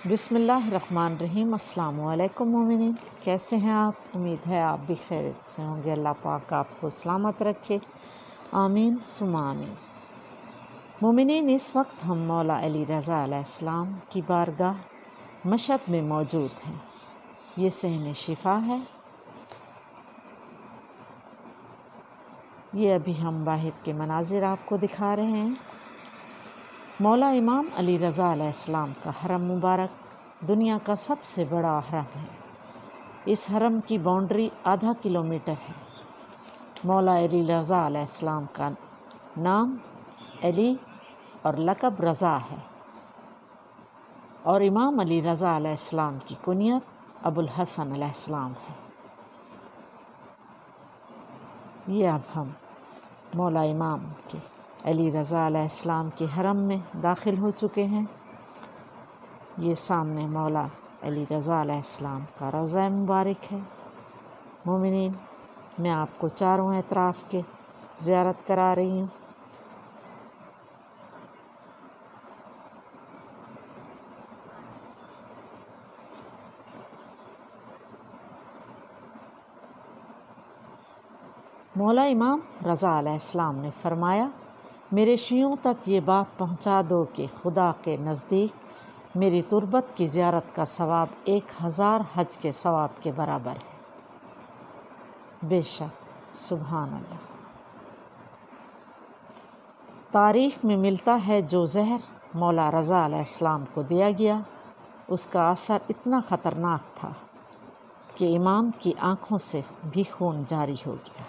بسم اللہ الرحمن الرحیم۔ السلام علیکم مومنین، کیسے ہیں آپ؟ امید ہے آپ بھی خیریت سے ہوں گے۔ اللہ پاک آپ کو سلامت رکھے، آمین ثم آمین۔ مومنین، اس وقت ہم مولا علی رضا علیہ السلام کی بارگاہ مشہد میں موجود ہیں۔ یہ صحن شفا ہے۔ یہ ابھی ہم باہر کے مناظر آپ کو دکھا رہے ہیں۔ مولا امام علی رضا علیہ السلام کا حرم مبارک دنیا کا سب سے بڑا حرم ہے۔ اس حرم کی باؤنڈری آدھا کلومیٹر ہے۔ مولا علی رضا علیہ السلام کا نام علی اور لقب رضا ہے، اور امام علی رضا علیہ السلام کی کنیت ابو الحسن علیہ السلام ہے۔ یہ اب ہم مولا امام کے علی رضا علیہ السلام کے حرم میں داخل ہو چکے ہیں۔ یہ سامنے مولا علی رضا علیہ السلام کا روضہ مبارک ہے۔ مومنین، میں آپ کو چاروں اطراف کے زیارت کرا رہی ہوں۔ مولا امام رضا علیہ السلام نے فرمایا، میرے شیعوں تک یہ بات پہنچا دو کہ خدا کے نزدیک میری تربت کی زیارت کا ثواب 1000 حج کے ثواب کے برابر ہے۔ بے شک، سبحان اللہ۔ تاریخ میں ملتا ہے جو زہر مولا رضا علیہ السلام کو دیا گیا، اس کا اثر اتنا خطرناک تھا کہ امام کی آنکھوں سے بھی خون جاری ہو گیا۔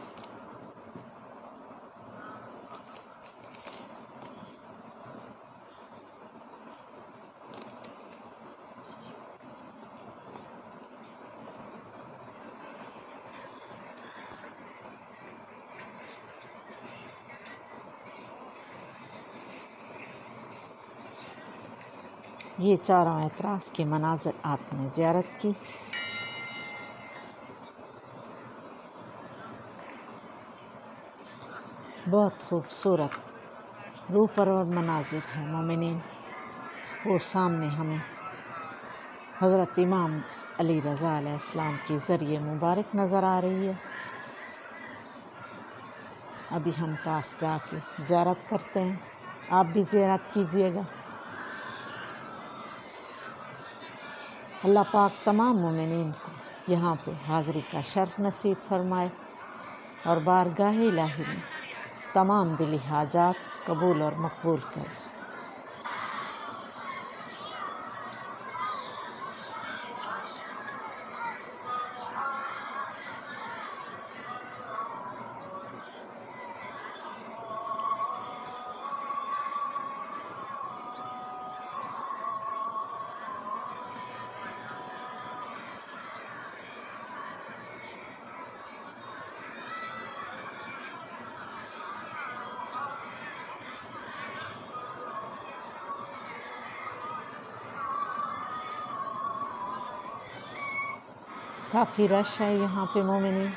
یہ چاروں اطراف کے مناظر آپ نے زیارت کی۔ بہت خوبصورت روح پرور مناظر ہیں مومنین۔ وہ سامنے ہمیں حضرت امام علی رضا علیہ السلام کی ذریعہ مبارک نظر آ رہی ہے۔ ابھی ہم پاس جا کے زیارت کرتے ہیں، آپ بھی زیارت کیجیے گا۔ اللہ پاک تمام مومنین کو یہاں پہ حاضری کا شرف نصیب فرمائے اور بارگاہ الہی میں تمام دلی حاجات قبول اور مقبول کرے۔ کافی رش ہے یہاں پہ مومنین۔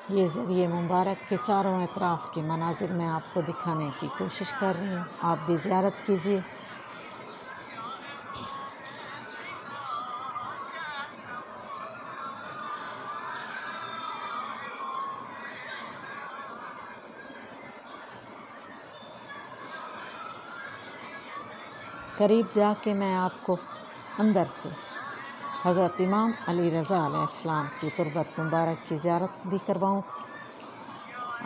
یہ ذریعہ مبارک کے چاروں اطراف کے مناظر میں آپ کو دکھانے کی کوشش کر رہی ہوں، آپ بھی زیارت کیجیے۔ قریب جا کے میں آپ کو اندر سے حضرت امام علی رضا علیہ السلام کی تربت مبارک کی زیارت بھی کرواؤں۔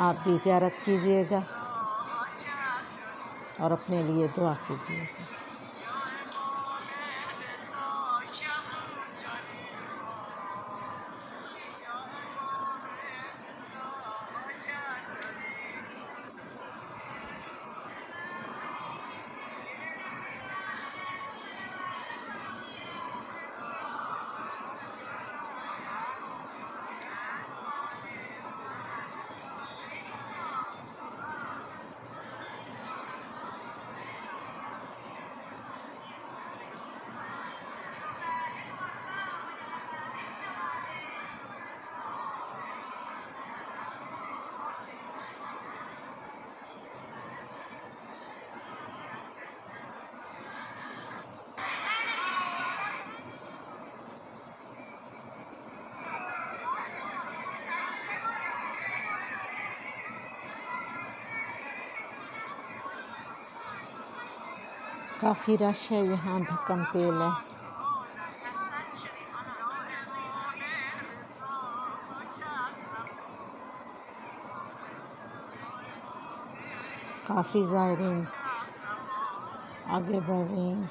آپ بھی زیارت کیجیے گا اور اپنے لیے دعا کیجیے گا۔ کافی رش ہے یہاں، دھکم پیل ہے۔ کافی زائرین آگے بڑھ رہے ہیں۔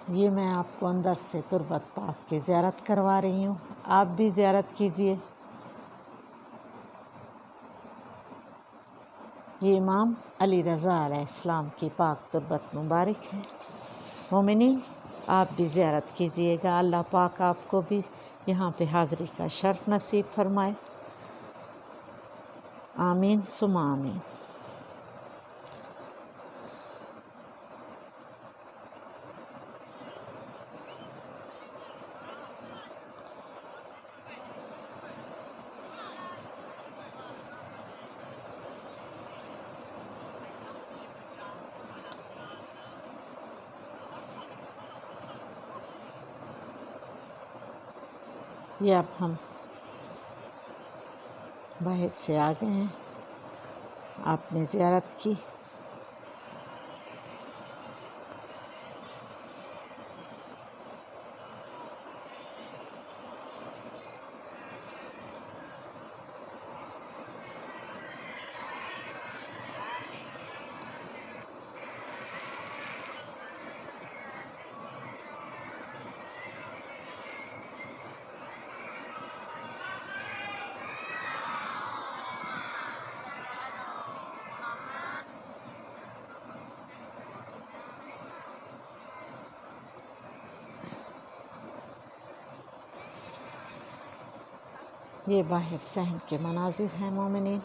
یہ میں آپ کو اندر سے تربت پاک کی زیارت کروا رہی ہوں، آپ بھی زیارت کیجئے۔ یہ امام علی رضا علیہ السلام کی پاک تربت مبارک ہے۔ مومنین آپ بھی زیارت کیجئے گا، اللہ پاک آپ کو بھی یہاں پہ حاضری کا شرف نصیب فرمائے، آمین ثم آمین۔ یہ اب ہم باہر سے آ گئے ہیں، آپ نے زیارت کی۔ یہ باہر صحن کے مناظر ہیں مومنین۔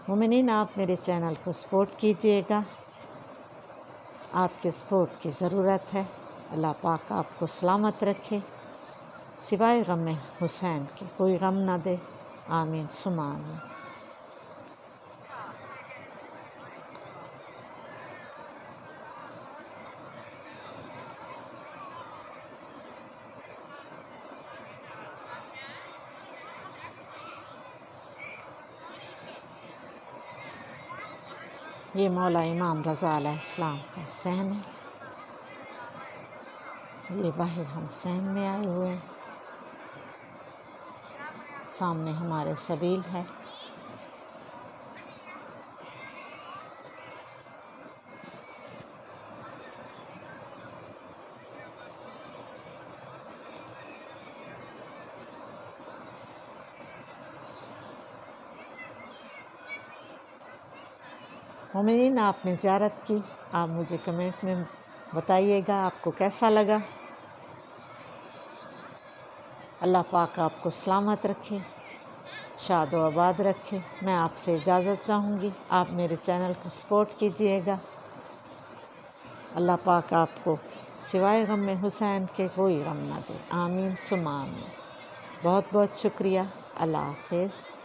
مومنین آپ میرے چینل کو سپورٹ کیجئے گا، آپ کے سپورٹ کی ضرورت ہے۔ اللہ پاک آپ کو سلامت رکھے، سوائے غم حسین کے کوئی غم نہ دے، آمین ثم آمین۔ یہ مولا امام رضا علیہ السلام کا صحن ہے۔ یہ باہر ہم صحن میں آئے ہوئے ہیں، سامنے ہمارے سبیل ہے۔ مومنین آپ نے زیارت کی، آپ مجھے کمنٹ میں بتائیے گا آپ کو کیسا لگا۔ اللہ پاک آپ کو سلامت رکھے، شاد و آباد رکھے۔ میں آپ سے اجازت چاہوں گی، آپ میرے چینل کو سپورٹ کیجئے گا۔ اللہ پاک آپ کو سوائے غم حسین کے کوئی غم نہ دے، آمین ثم آمین۔ بہت بہت شکریہ، اللہ حافظ۔